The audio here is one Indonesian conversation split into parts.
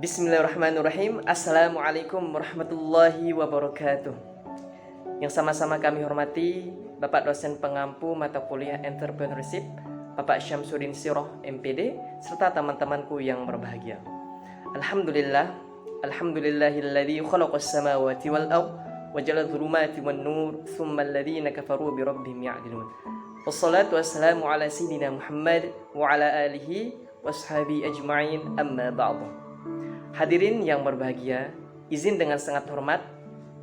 Bismillahirrahmanirrahim. Assalamualaikum warahmatullahi wabarakatuh. Yang sama-sama kami hormati Bapak dosen pengampu mata kuliah Entrepreneurship, Bapak Syamsuddin Siroh MPD, serta teman-temanku yang berbahagia. Alhamdulillah, alhamdulillahilladzi khalaqas samawati wal ardh wa ja'ala dhulumati wan nur, tsumma alladhina kafaru bi rabbihim ya'dilun. Wassalatu wassalamu ala sayyidina Muhammad wa ala alihi washabi ajma'in, amma ba'du. Hadirin yang berbahagia, izin dengan sangat hormat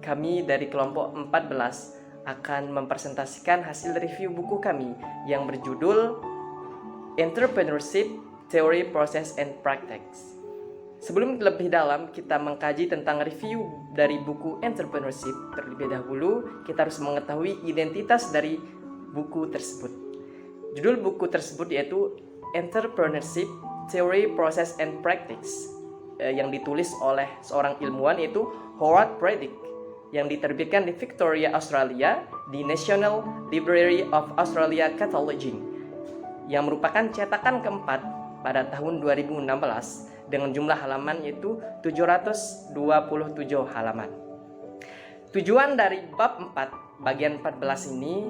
kami dari kelompok 14 akan mempresentasikan hasil review buku kami yang berjudul Entrepreneurship, Theory, Process, and Practice. Sebelum lebih dalam kita mengkaji tentang review dari buku Entrepreneurship, terlebih dahulu kita harus mengetahui identitas dari buku tersebut. Judul buku tersebut yaitu Entrepreneurship, Theory, Process, and Practice, yang ditulis oleh seorang ilmuwan yaitu Howard Predick, yang diterbitkan di Victoria, Australia di National Library of Australia Cataloging, yang merupakan cetakan keempat pada tahun 2016 dengan jumlah halaman yaitu 727 halaman. Tujuan dari bab 4 bagian 14 ini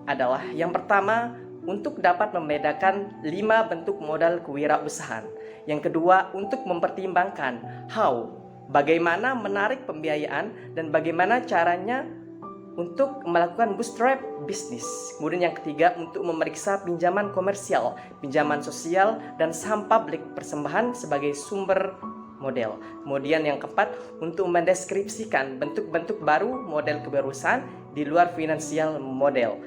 adalah yang pertama, untuk dapat membedakan 5 bentuk modal kewirausahaan. Yang kedua, untuk mempertimbangkan bagaimana menarik pembiayaan dan bagaimana caranya untuk melakukan bootstrap bisnis. Kemudian yang ketiga, untuk memeriksa pinjaman komersial, pinjaman sosial, dan saham publik persembahan sebagai sumber model. Kemudian yang keempat, untuk mendeskripsikan bentuk-bentuk baru model kewirausahaan di luar finansial model.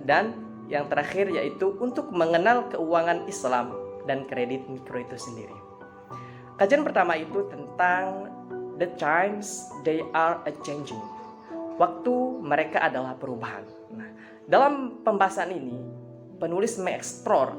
Dan yang terakhir yaitu untuk mengenal keuangan Islam dan kredit mikro itu sendiri. Kajian pertama itu tentang the times they are a-changing. Waktu mereka adalah perubahan. Nah, dalam pembahasan ini penulis mengeksplor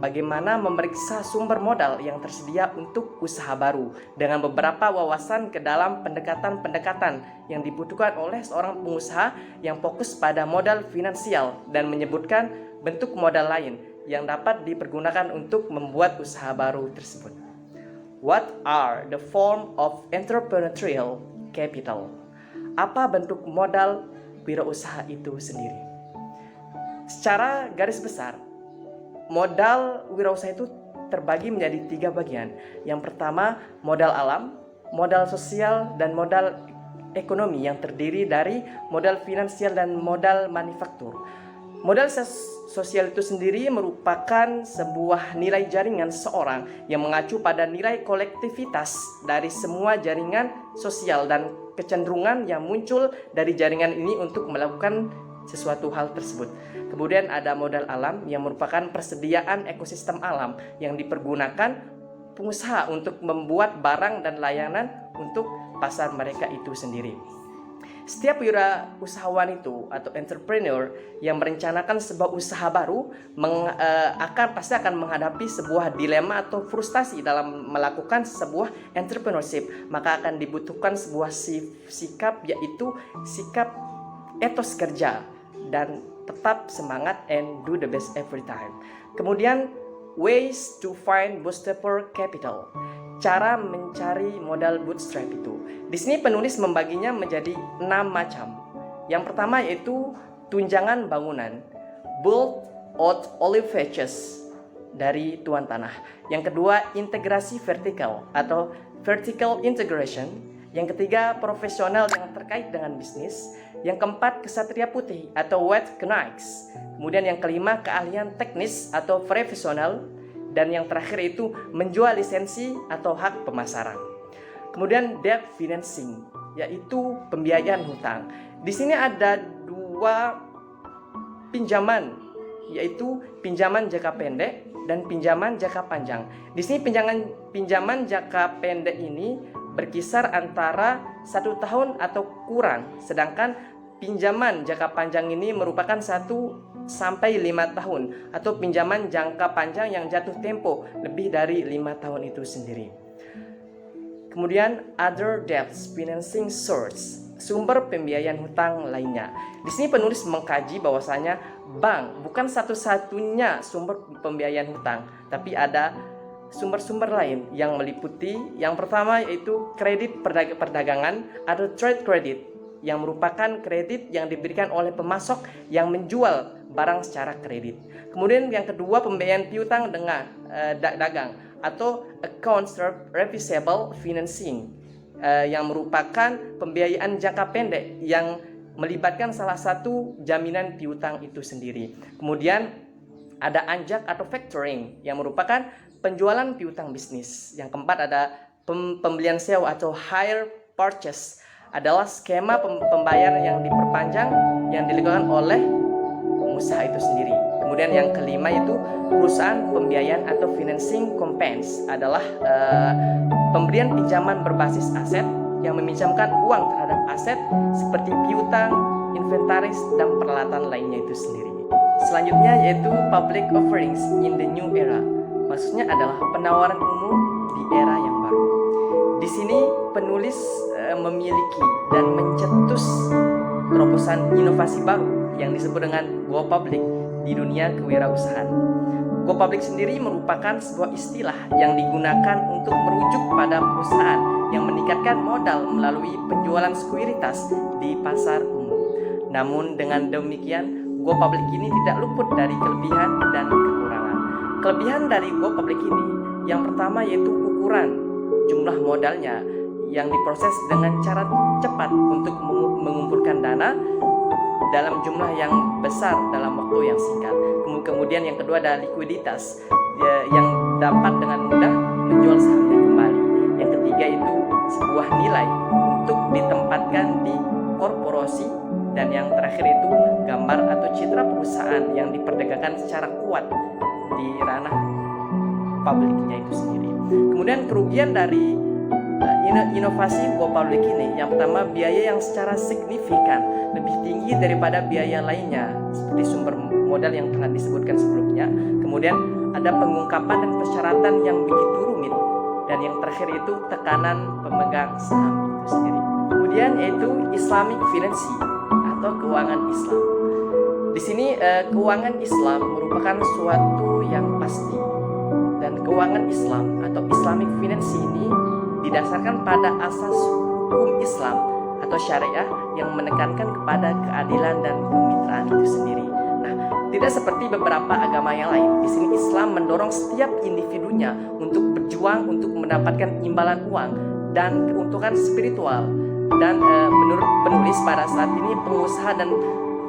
bagaimana memeriksa sumber modal yang tersedia untuk usaha baru dengan beberapa wawasan ke dalam pendekatan-pendekatan yang dibutuhkan oleh seorang pengusaha yang fokus pada modal finansial dan menyebutkan bentuk modal lain yang dapat dipergunakan untuk membuat usaha baru tersebut. What are the form of entrepreneurial capital? Apa bentuk modal wirausaha itu sendiri? Secara garis besar, modal wirausaha itu terbagi menjadi 3 bagian. Yang pertama, modal alam, modal sosial, dan modal ekonomi yang terdiri dari modal finansial dan modal manufaktur. Modal sosial itu sendiri merupakan sebuah nilai jaringan seseorang yang mengacu pada nilai kolektivitas dari semua jaringan sosial dan kecenderungan yang muncul dari jaringan ini untuk melakukan sesuatu hal tersebut. Kemudian ada modal alam yang merupakan persediaan ekosistem alam yang dipergunakan pengusaha untuk membuat barang dan layanan untuk pasar mereka itu sendiri. Setiap wirausahawan itu atau entrepreneur yang merencanakan sebuah usaha baru pasti akan menghadapi sebuah dilema atau frustasi dalam melakukan sebuah entrepreneurship. Maka akan dibutuhkan sebuah sikap, yaitu sikap etos kerja dan tetap semangat and do the best every time. Kemudian ways to find bootstrapper capital. Cara mencari modal bootstrap itu. Di sini penulis membaginya menjadi 6 macam. Yang pertama yaitu tunjangan bangunan, build out olivages dari tuan tanah. Yang kedua, integrasi vertikal atau vertical integration. Yang ketiga, profesional yang terkait dengan bisnis. Yang keempat, kesatria putih atau white knights. Kemudian yang kelima, keahlian teknis atau profesional. Dan yang terakhir itu menjual lisensi atau hak pemasaran. Kemudian debt financing, yaitu pembiayaan hutang. Di sini ada 2 pinjaman, yaitu pinjaman jangka pendek dan pinjaman jangka panjang. Di sini pinjaman jangka pendek ini berkisar antara 1 tahun atau kurang, sedangkan pinjaman jangka panjang ini merupakan 1 sampai 5 tahun atau pinjaman jangka panjang yang jatuh tempo lebih dari 5 tahun itu sendiri. Kemudian other debt financing source, sumber pembiayaan hutang lainnya. Di sini penulis mengkaji bahwasanya bank bukan satu-satunya sumber pembiayaan hutang, tapi ada sumber-sumber lain yang meliputi yang pertama yaitu kredit perdagangan atau trade credit, yang merupakan kredit yang diberikan oleh pemasok yang menjual barang secara kredit. Kemudian yang kedua, pembiayaan piutang dengan dagang atau accounts receivable financing, yang merupakan pembiayaan jangka pendek yang melibatkan salah satu jaminan piutang itu sendiri. Kemudian ada anjak atau factoring yang merupakan penjualan piutang bisnis. Yang keempat ada pembelian sewa atau hire purchase, adalah skema pembayaran yang diperpanjang yang dilakukan oleh pengusaha itu sendiri. Kemudian yang kelima itu perusahaan pembiayaan atau financing companies, adalah pemberian pinjaman berbasis aset yang meminjamkan uang terhadap aset seperti piutang, inventaris, dan peralatan lainnya itu sendiri. Selanjutnya yaitu public offerings in the new era. Maksudnya adalah penawaran umum di era yang baru. Di sini penulis memiliki dan mencetus terobosan inovasi baru yang disebut dengan go public di dunia kewirausahaan. Go public sendiri merupakan sebuah istilah yang digunakan untuk merujuk pada perusahaan yang meningkatkan modal melalui penjualan sekuritas di pasar umum. Namun dengan demikian, go public ini tidak luput dari kelebihan dan kekurangan. Kelebihan dari go public ini yang pertama yaitu ukuran jumlah modalnya yang diproses dengan cara cepat untuk mengumpulkan dana dalam jumlah yang besar dalam waktu yang singkat. Kemudian yang kedua ada likuiditas yang dapat dengan mudah menjual sahamnya kembali. Yang ketiga itu sebuah nilai untuk ditempatkan di korporasi. Dan yang terakhir itu gambar atau citra perusahaan yang diperdagangkan secara kuat di ranah publiknya itu sendiri. Kemudian kerugian dari inovasi go public ini, yang pertama biaya yang secara signifikan lebih tinggi daripada biaya lainnya seperti sumber modal yang telah disebutkan sebelumnya. Kemudian ada pengungkapan dan persyaratan yang begitu rumit, dan yang terakhir itu tekanan pemegang saham itu sendiri. Kemudian yaitu Islamic financing atau keuangan Islam. Di sini keuangan Islam merupakan suatu yang pasti, dan keuangan Islam atau Islamic finance ini didasarkan pada asas hukum Islam atau syariah yang menekankan kepada keadilan dan kemitraan itu sendiri. Nah, tidak seperti beberapa agama yang lain, di sini Islam mendorong setiap individunya untuk berjuang untuk mendapatkan imbalan uang dan keuntungan spiritual. Dan menurut penulis, pada saat ini pengusaha dan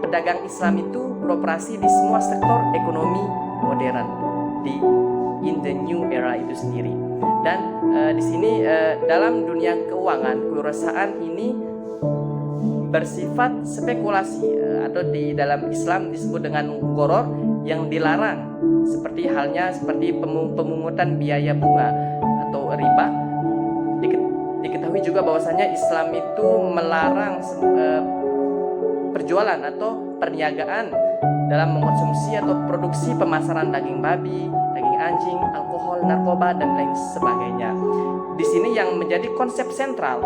pedagang Islam itu beroperasi di semua sektor ekonomi modern in the new era itu sendiri. Dan di sini dalam dunia keuangan, kewirausahaan ini bersifat spekulasi atau di dalam Islam disebut dengan ghoror yang dilarang, seperti pemungutan biaya bunga atau riba. Diketahui juga bahwasanya Islam itu melarang perjualan atau perniagaan dalam mengkonsumsi atau produksi pemasaran daging babi, daging anjing, alkohol, narkoba, dan lain sebagainya. Di sini yang menjadi konsep sentral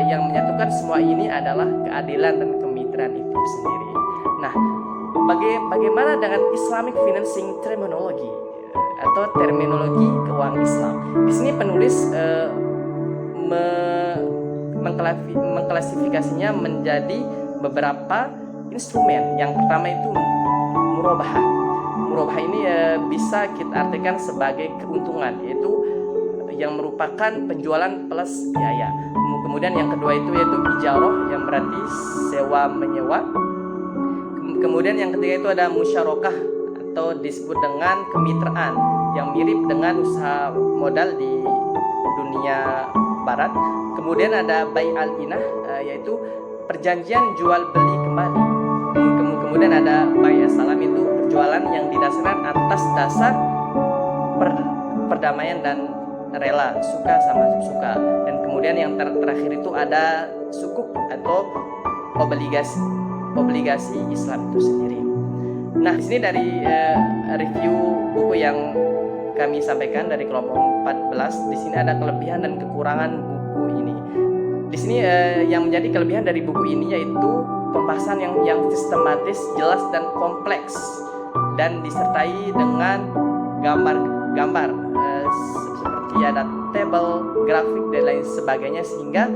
yang menyatukan semua ini adalah keadilan dan kemitraan itu sendiri. Nah, bagaimana dengan Islamic financing terminology atau terminologi keuangan Islam? Di sini penulis mengklasifikasinya menjadi beberapa instrumen. Yang pertama itu murabahah. Murabahah ini bisa kita artikan sebagai keuntungan, yaitu yang merupakan penjualan plus biaya. Kemudian yang kedua itu yaitu ijarah, yang berarti sewa menyewa. Kemudian yang ketiga itu ada musyarakah atau disebut dengan kemitraan, yang mirip dengan usaha modal di dunia barat. Kemudian ada bai al-inah, yaitu perjanjian jual beli kembali. Kemudian ada bai salam, itu perjualan yang didasarkan atas dasar perdamaian dan rela, suka sama suka. Dan kemudian yang terakhir itu ada sukuk atau obligasi Islam itu sendiri. Nah, di sini dari review buku yang kami sampaikan dari kelompok 14, di sini ada kelebihan dan kekurangan buku ini. Di sini yang menjadi kelebihan dari buku ini yaitu pembahasan yang sistematis, jelas dan kompleks, dan disertai dengan gambar-gambar seperti ada tabel, grafik dan lain sebagainya, sehingga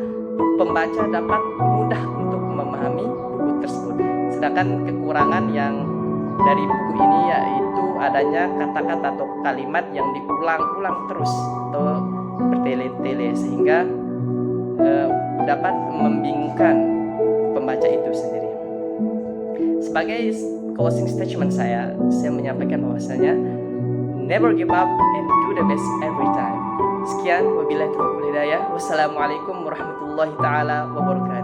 pembaca dapat mudah untuk memahami buku tersebut. Sedangkan kekurangan yang dari buku ini yaitu adanya kata-kata atau kalimat yang diulang-ulang terus atau bertele-tele, sehingga dapat membingungkan pembaca itu sendiri. Sebagai closing statement saya menyampaikan bahwasanya never give up and do the best every time. Sekian, wabillahi taufiq wal hidayah. Wassalamualaikum warahmatullahi taala wabarakatuh.